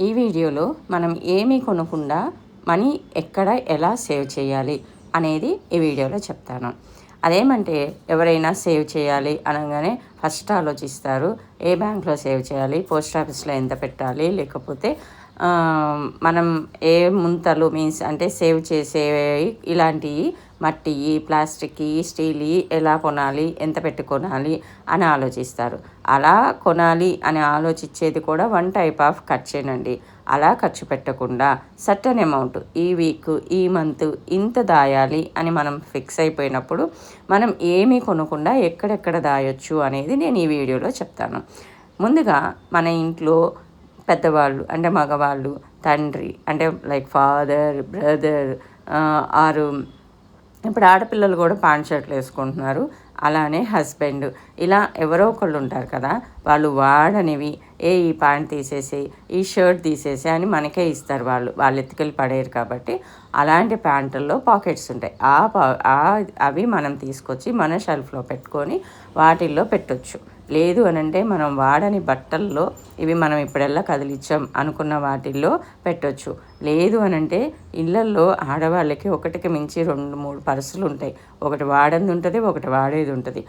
ఈ వీడియోలో మనం ఏమీ కొనకుండా మనీ ఎక్కడ ఎలా సేవ్ చేయాలి అనేది ఈ వీడియోలో చెప్తాను. అదేమంటే ఎవరైనా సేవ్ చేయాలి అనగానే ఫస్ట్ ఆలోచిస్తారు ఏ బ్యాంక్లో సేవ్ చేయాలి, పోస్ట్ ఆఫీస్లో ఎంత పెట్టాలి, లేకపోతే మనం ఏ ముంతలు మీన్స్ అంటే సేవ్ చేసేవి ఇలాంటివి మట్టివి, ప్లాస్టిక్కి, స్టీల్వి ఎలా కొనాలి, ఎంత పెట్టి కొనాలి అని ఆలోచిస్తారు. అలా కొనాలి అని ఆలోచించేది కూడా వన్ టైప్ ఆఫ్ ఖర్చేనండి. అలా ఖర్చు పెట్టకుండా సర్టన్ అమౌంట్ ఈ వీక్, ఈ మంత్ ఇంత దాయాలి అని మనం ఫిక్స్ అయిపోయినప్పుడు మనం ఏమీ కొనకుండా ఎక్కడెక్కడ దాయొచ్చు అనేది నేను ఈ వీడియోలో చెప్తాను. ముందుగా మన ఇంట్లో పెద్దవాళ్ళు అంటే మగవాళ్ళు, తండ్రి అంటే లైక్ ఫాదర్, బ్రదర్ ఆరు ఇప్పుడు ఆడపిల్లలు కూడా ప్యాంట్ షర్ట్లు వేసుకుంటున్నారు. అలానే హస్బెండ్ ఇలా ఎవరో ఒకళ్ళు ఉంటారు కదా, వాళ్ళు వాడనివి ఈ ప్యాంట్ తీసేసి, ఈ షర్ట్ తీసేసి అని మనకే ఇస్తారు. వాళ్ళు ఎత్తుకెళ్ళి పడేయరు కాబట్టి అలాంటి ప్యాంటుల్లో పాకెట్స్ ఉంటాయి. అవి మనం తీసుకొచ్చి మన షెల్ఫ్లో పెట్టుకొని వాటిల్లో పెట్టొచ్చు. లేదు అనంటే మనం వాడని బట్టల్లో ఇవి మనం ఇప్పుడెల్లా కదిలిచ్చాం అనుకున్న వాటిల్లో పెట్టొచ్చు. లేదు అనంటే ఇళ్ళల్లో ఆడవాళ్ళకి ఒకటికి మించి 2-3 పర్సులు ఉంటాయి. ఒకటి వాడంది ఉంటుంది, ఒకటి వాడేది ఉంటుంది.